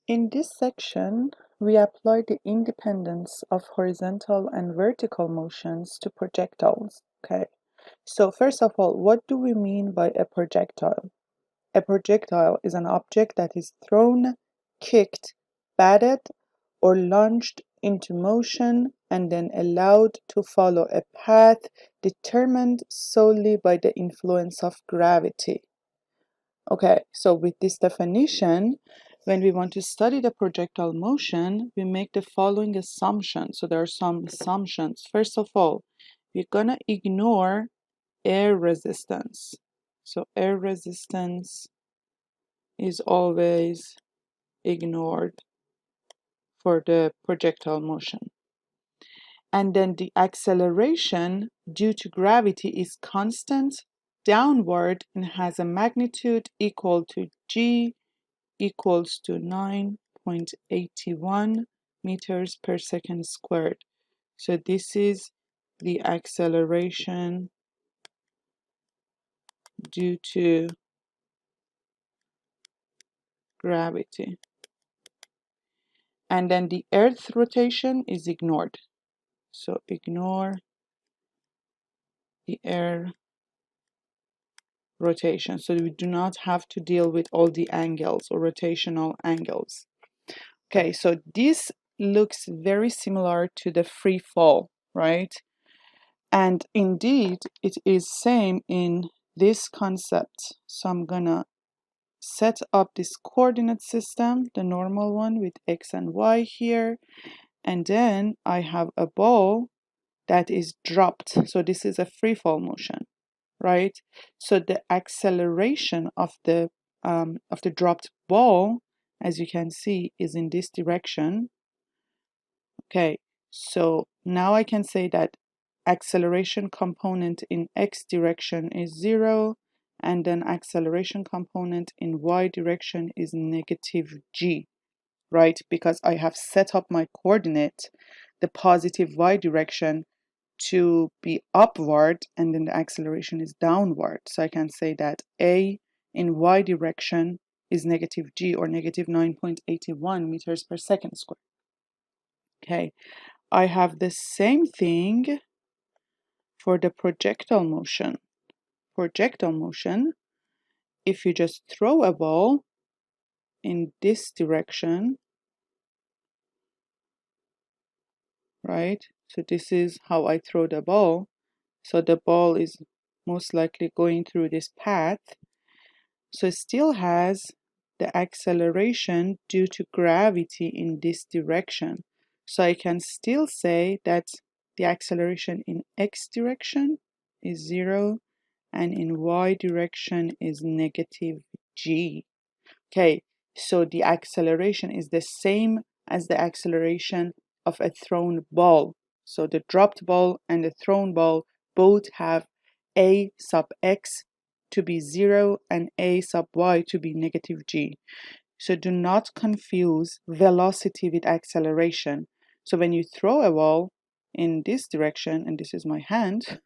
In this section, we apply the independence of horizontal and vertical motions to projectiles. Okay, so first of all, what do we mean by a projectile? A projectile is an object that is thrown, kicked, batted, or launched into motion and then allowed to follow a path determined solely by the influence of gravity. Okay, so with this definition, when we want to study the projectile motion, we make the following assumptions. So there are some assumptions. First of all, we're gonna ignore air resistance. So air resistance is always ignored for the projectile motion. And then the acceleration due to gravity is constant downward and has a magnitude equal to g equals to 9.81 meters per second squared. So this is the acceleration due to gravity. And then the Earth rotation is ignored. So ignore the air rotation. So we do not have to deal with all the angles or rotational angles. Okay, so this looks very similar to the free fall, right? And indeed, it is same in this concept. So I'm gonna set up this coordinate system, the normal one with x and y here. And then I have a ball that is dropped. So this is a free fall motion, right? So the acceleration of the dropped ball, as you can see, is in this direction. Okay, so now I can say that acceleration component in x direction is 0, and then acceleration component in y direction is negative g, right? Because I have set up my coordinate, the positive y direction, to be upward, and then the acceleration is downward. So I can say that a in y direction is negative g, or negative 9.81 meters per second squared. Okay, I have the same thing for the projectile motion. Projectile motion, if you just throw a ball in this direction, right? So this is how I throw the ball. So the ball is most likely going through this path. So it still has the acceleration due to gravity in this direction. So I can still say that the acceleration in x direction is 0 and in y direction is negative g. Okay, so the acceleration is the same as the acceleration of a thrown ball. So the dropped ball and the thrown ball both have a sub x to be 0 and a sub y to be negative g. So do not confuse velocity with acceleration. So when you throw a ball in this direction, and this is my hand,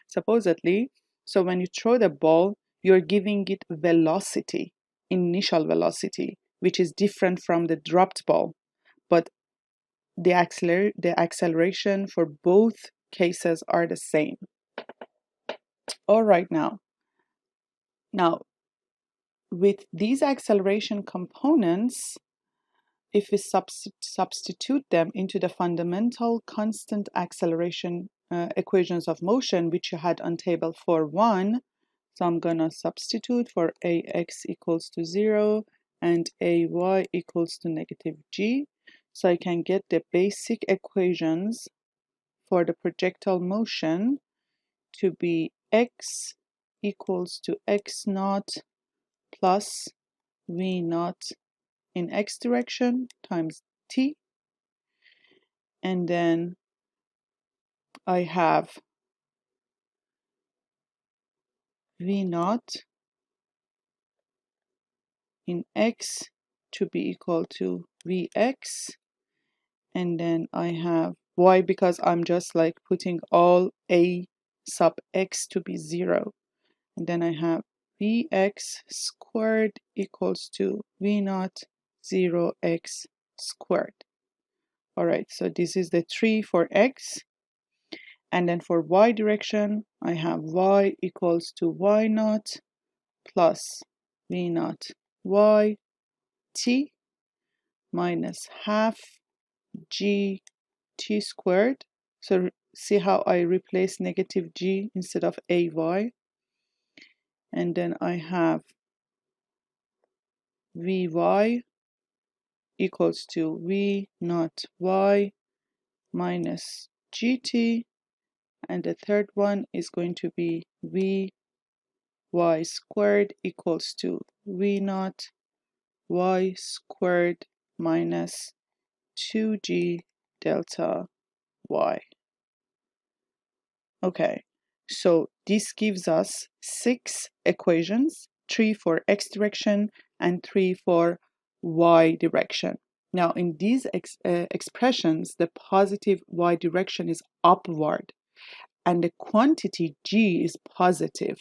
supposedly, so when you throw the ball, you're giving it velocity, initial velocity, which is different from the dropped ball. But the acceleration for both cases are the same. All right, now with these acceleration components, if we substitute them into the fundamental constant acceleration equations of motion, which you had on table 4.1, so I'm gonna substitute for ax equals to 0 and ay equals to negative g. So I can get the basic equations for the projectile motion to be x equals to x naught plus v naught in x direction times t. And then I have v naught in x to be equal to vx, and then I have y, because I'm just like putting all a sub x to be 0, and then I have vx squared equals to v naught 0x squared. All right, so this is the 3 for x. And then for y direction, I have y equals to y naught plus v naught y t minus half g t squared. So see how I replace negative g instead of ay. And then I have vy equals to v naught y minus gt. And the third one is going to be vy squared equals to v naught y squared minus 2g delta y. Okay, so this gives us 6 equations, 3 for x direction and 3 for y direction. Now in these expressions, the positive y direction is upward and the quantity g is positive.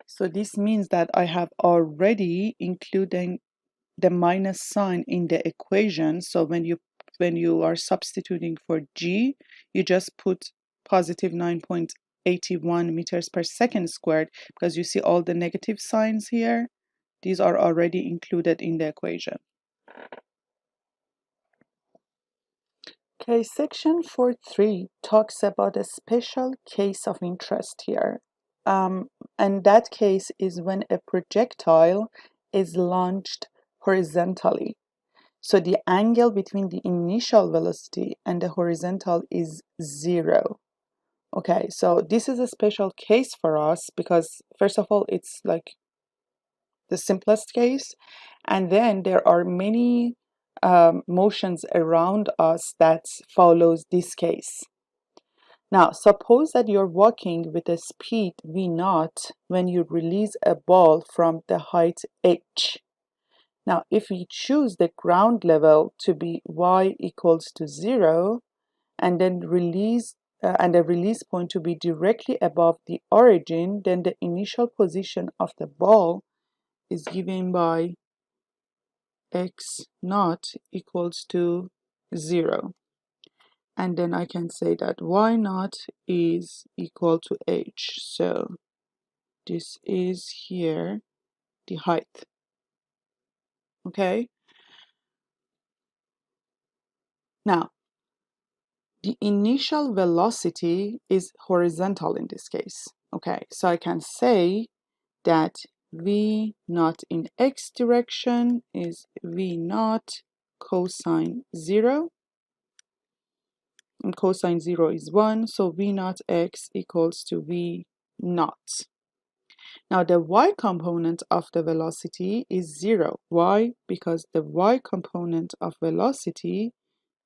So this means that I have already included the minus sign in the equation. So when you are substituting for g, you just put positive 9.81 meters per second squared, because you see all the negative signs here. These are already included in the equation. Okay, section 4.3 talks about a special case of interest here. And that case is when a projectile is launched horizontally. So the angle between the initial velocity and the horizontal is 0. Okay, so this is a special case for us because first of all, it's like the simplest case. And then there are many motions around us that follows this case. Now, suppose that you're walking with a speed v naught when you release a ball from the height h. Now, if we choose the ground level to be y equals to 0, and then the release point to be directly above the origin, then the initial position of the ball is given by x naught equals to 0. And then I can say that y naught is equal to h. So this is here the height. Okay. Now, the initial velocity is horizontal in this case. Okay, so I can say that v naught in x direction is v naught cosine 0. And cosine 0 is 1, so v naught x equals to v naught. Now the y component of the velocity is 0. Why? Because the y component of velocity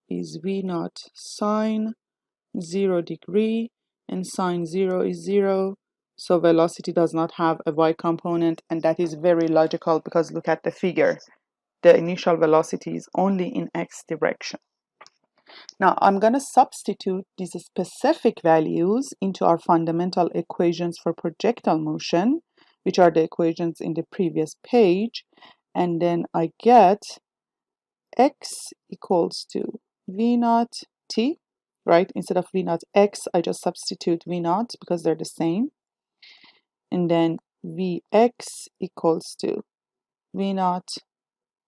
is v naught sine 0 degree, and sine 0 is 0. So velocity does not have a y component, and that is very logical because look at the figure. The initial velocity is only in x direction. Now I'm going to substitute these specific values into our fundamental equations for projectile motion, which are the equations in the previous page, and then I get x equals to v naught t, right? Instead of v naught x, I just substitute v naught because they're the same. And then vx equals to v naught,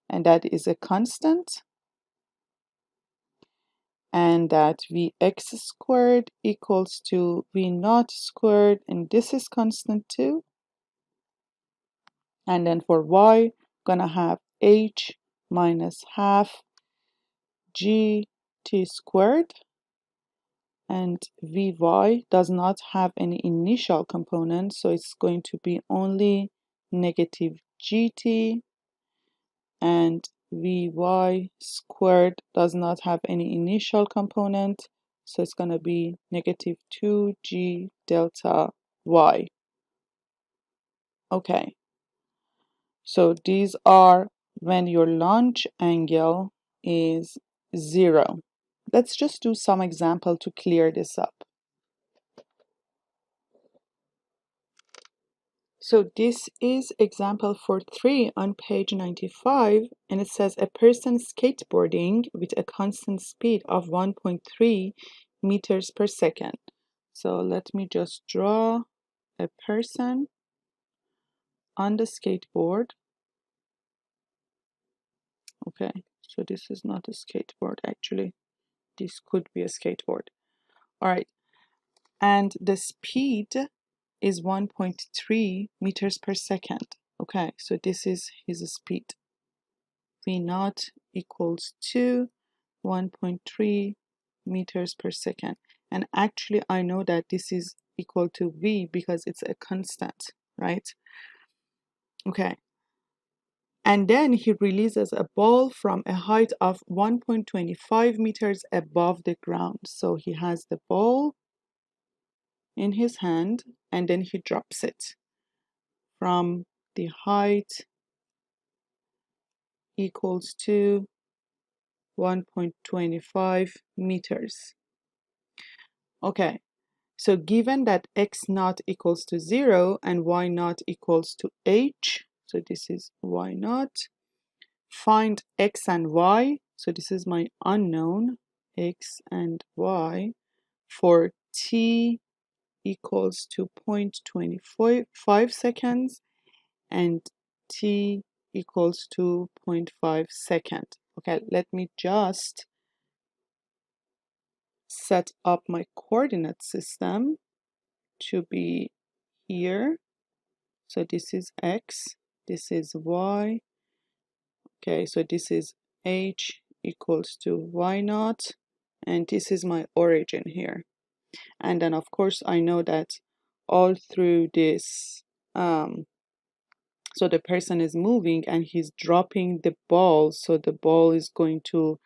and that is a constant. And that vx squared equals to v naught squared, and this is constant too. And then for y, gonna have h minus half g t squared, and vy does not have any initial component, so it's going to be only negative gt, and vy squared does not have any initial component, so it's going to be negative 2g delta y. Okay, so these are when your launch angle is 0. Let's just do some example to clear this up. So this is example for 3 on page 95, and it says a person skateboarding with a constant speed of 1.3 meters per second. So let me just draw a person on the skateboard. Okay, so this is not a skateboard actually. This could be a skateboard. All right, and the speed is 1.3 meters per second. Okay, so this is his speed. V naught equals to 1.3 meters per second. And actually, I know that this is equal to V because it's a constant, right? Okay. And then he releases a ball from a height of 1.25 meters above the ground. So he has the ball in his hand and then he drops it from the height equals to 1.25 meters. Okay, so given that x naught equals to 0 and y naught equals to h, so this is y naught, find x and y, so this is my unknown, x and y, for t equals to 0.25 seconds and t equals to 0.5 second. Okay, let me just set up my coordinate system to be here. So this is x, this is y. Okay, so this is h equals to y naught, and this is my origin here. And then of course I know that all through this, so the person is moving and he's dropping the ball, so the ball is going to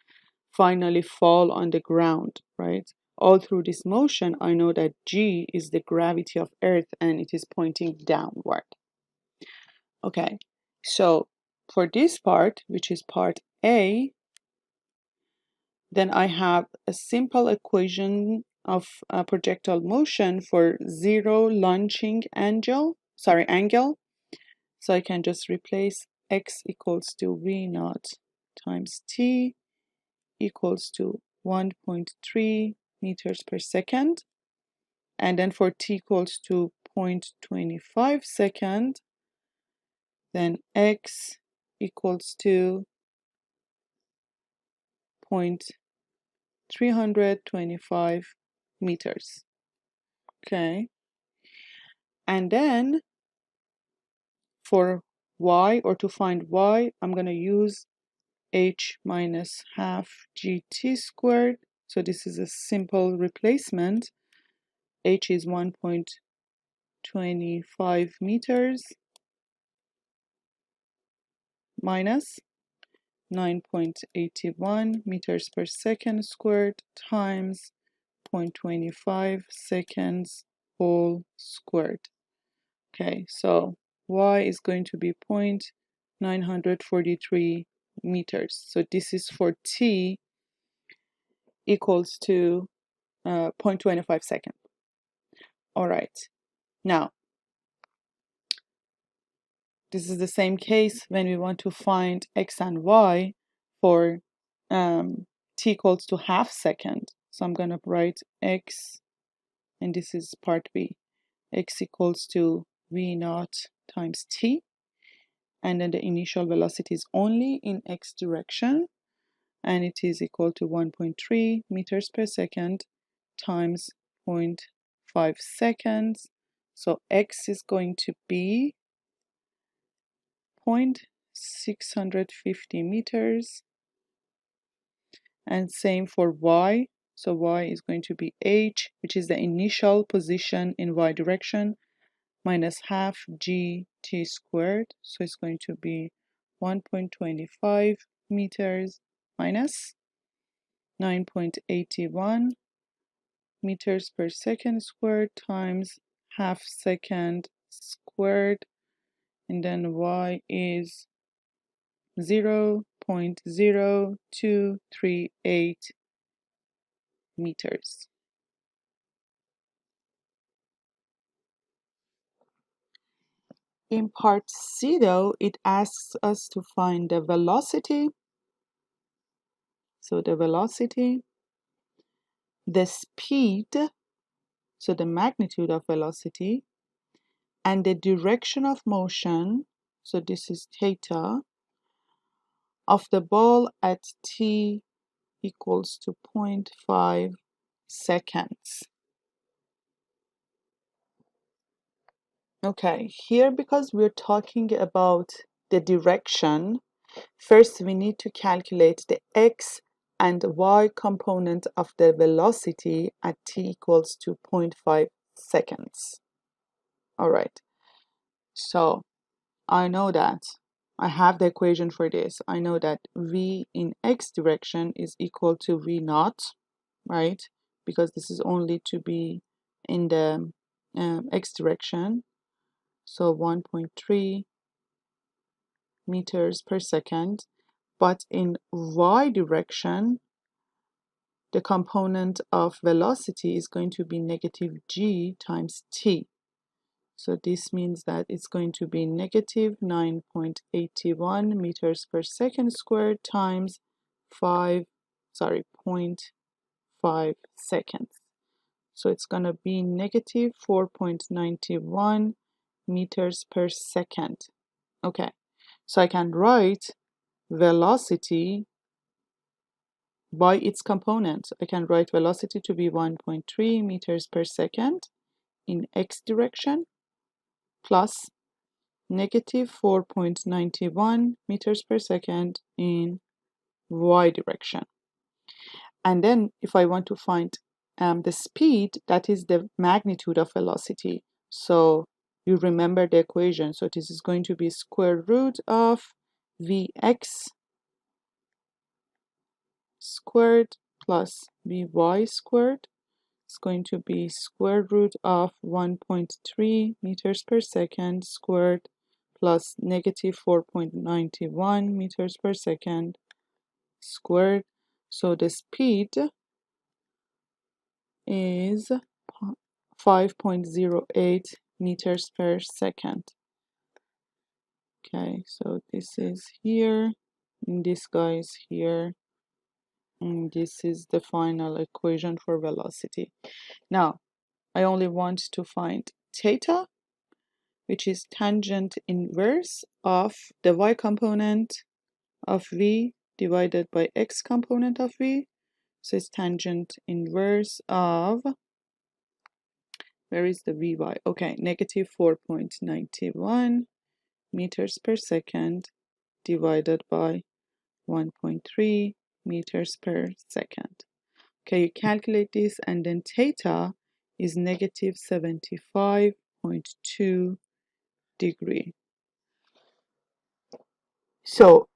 finally fall on the ground, right? All through this motion, I know that G is the gravity of Earth and it is pointing downward. Okay, so for this part, which is part A, then I have a simple equation of projectile motion for zero launching angle. So I can just replace x equals to v naught times t equals to 1.3 meters per second. And then for t equals to 0.25 second, then x equals to 0.325 meters. Okay. And then for y, or to find y, I'm going to use h minus half gt squared. So this is a simple replacement. H is 1.25 meters minus 9.81 meters per second squared times 0.25 seconds whole squared. Okay, so y is going to be 0.943 meters. So this is for t equals to 0.25 seconds. All right, now this is the same case when we want to find x and y for t equals to half second. So I'm going to write x, and this is part B. X equals to v naught times t, and then the initial velocity is only in x direction, and it is equal to 1.3 meters per second times 0.5 seconds. So x is going to be 0.650 meters, and same for y. So y is going to be h, which is the initial position in y direction, minus half gt squared. So it's going to be 1.25 meters minus 9.81 meters per second squared times half second squared, and then y is 0.0238 meters. In part C, though, it asks us to find the velocity. So the velocity, the speed, so the magnitude of velocity, and the direction of motion, so this is theta, of the ball at t equals to 0.5 seconds. Okay, here because we're talking about the direction, first we need to calculate the x and y component of the velocity at t equals to 0.5 seconds. All right, so I know that I have the equation for this. I know that v in x direction is equal to v naught, right? Because this is only to be in the x direction. So 1.3 meters per second. But in y direction, the component of velocity is going to be negative g times t. So this means that it's going to be negative 9.81 meters per second squared times 0.5 seconds. So it's going to be negative 4.91 meters per second. Okay, so I can write velocity by its component. I can write velocity to be 1.3 meters per second in x direction plus negative 4.91 meters per second in y direction. And then if I want to find the speed, that is the magnitude of velocity. So you remember the equation. So this is going to be square root of vx squared plus vy squared. It's going to be square root of 1.3 meters per second squared plus negative 4.91 meters per second squared. So the speed is 5.08 meters per second. Okay, so this is here, and this guy is here, and this is the final equation for velocity. Now, I only want to find theta, which is tangent inverse of the y component of v divided by x component of v. So it's tangent inverse of, where is the vy? Okay, negative 4.91 meters per second divided by 1.3 meters per second. Okay, you calculate this, and then theta is negative 75.2 degree. So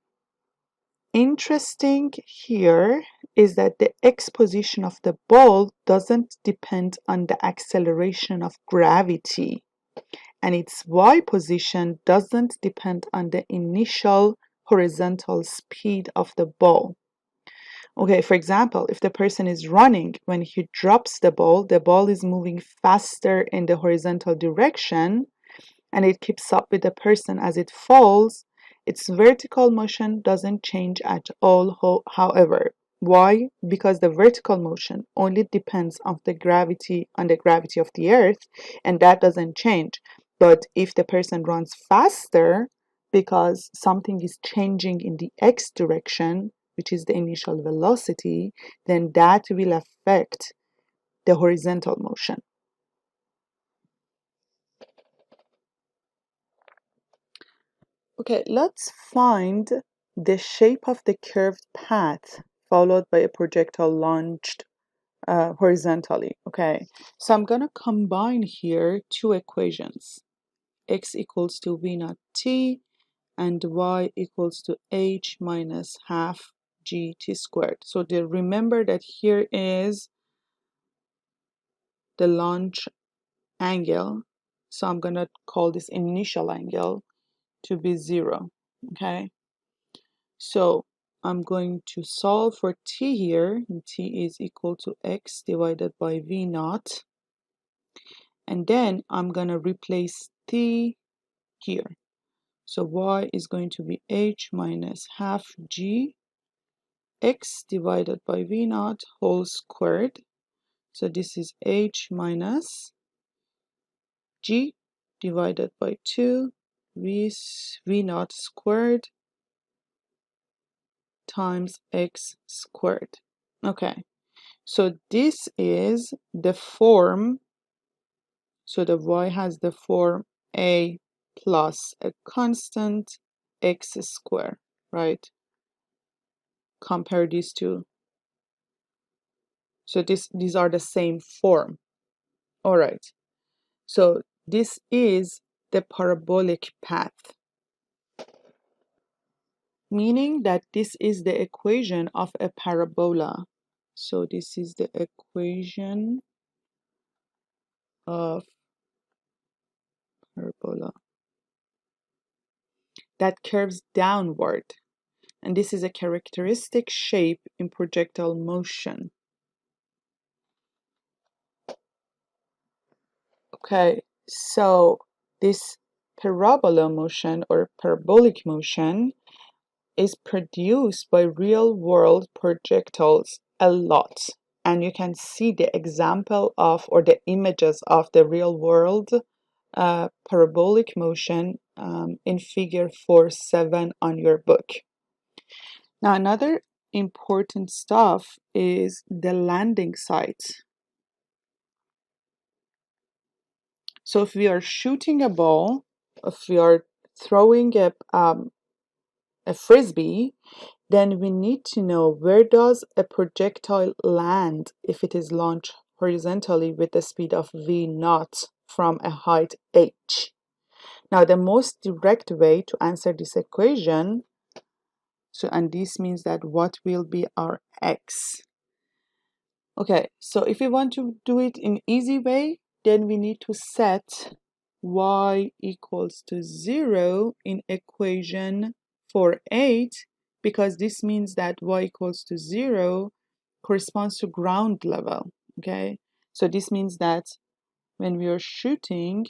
interesting here is that the x position of the ball doesn't depend on the acceleration of gravity, and its y position doesn't depend on the initial horizontal speed of the ball. Okay, for example, if the person is running, when he drops the ball is moving faster in the horizontal direction, and it keeps up with the person as it falls. Its vertical motion doesn't change at all, however. Why? Because the vertical motion only depends on the gravity of the earth, and that doesn't change. But if the person runs faster because something is changing in the x direction, which is the initial velocity, then that will affect the horizontal motion. Okay, let's find the shape of the curved path followed by a projectile launched horizontally. Okay, so I'm going to combine here two equations. X equals to v naught t and y equals to h minus half gt squared. So remember that here is the launch angle. So I'm going to call this initial angle to be 0. Okay. So I'm going to solve for t here, and t is equal to x divided by v naught. And then I'm going to replace t here. So y is going to be h minus half g x divided by v naught whole squared. So this is h minus g divided by 2 v naught squared times x squared. Okay, so this is the form, so the y has the form a plus a constant x squared, right? Compare these two. So these are the same form. All right. So this is the parabolic path, meaning that this is the equation of a parabola. So this is the equation of parabola that curves downward. And this is a characteristic shape in projectile motion. Okay, so this parabola motion or parabolic motion is produced by real-world projectiles a lot. And you can see the example of or the images of the real-world parabolic motion in figure 4.7 on your book. Now, another important stuff is the landing site. So if we are shooting a ball, if we are throwing a frisbee, then we need to know where does a projectile land if it is launched horizontally with the speed of v naught from a height h. Now the most direct way to answer this equation, and this means that what will be our x? Okay, so if we want to do it in easy way, then we need to set y equals to 0 in equation 4.8, because this means that y equals to 0 corresponds to ground level, okay? So this means that when we are shooting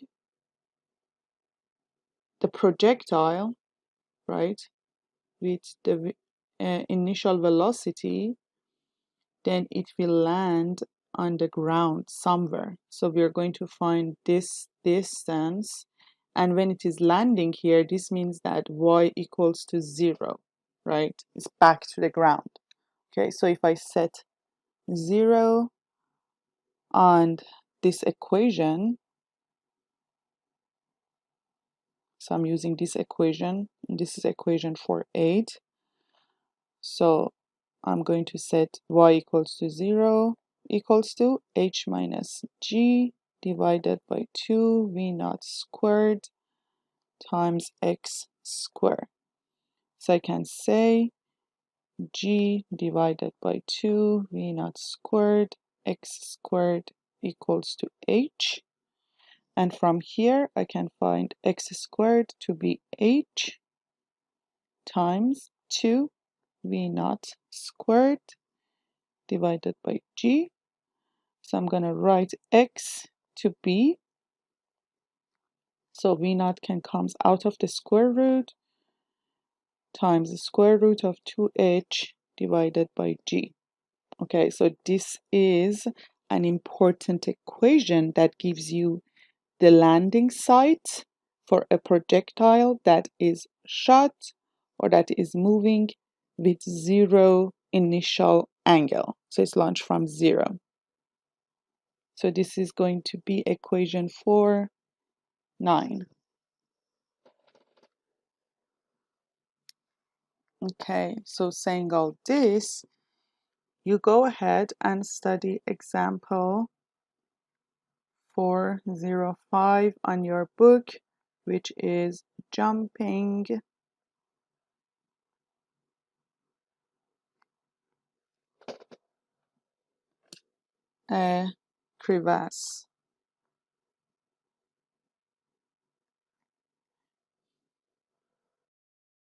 the projectile, right, with the initial velocity, then it will land on the ground somewhere. So we are going to find this distance, and when it is landing here, this means that y equals to 0, right? It's back to the ground. Okay, so if I set 0 on this equation, so I'm using this equation, and this is equation 4.8. So I'm going to set y equals to 0 equals to h minus g divided by 2 v naught squared times x squared. So I can say g divided by 2 v naught squared x squared equals to h. And from here I can find x squared to be h times 2 v naught squared divided by g. So I'm going to write x to b. So v naught can comes out of the square root times the square root of 2h divided by g. Okay, so this is an important equation that gives you the landing site for a projectile that is shot or that is moving with 0 initial angle. So it's launched from 0. So this is going to be equation 4.9. Okay, so saying all this, you go ahead and study example 4.05 on your book, which is jumping a crevasse.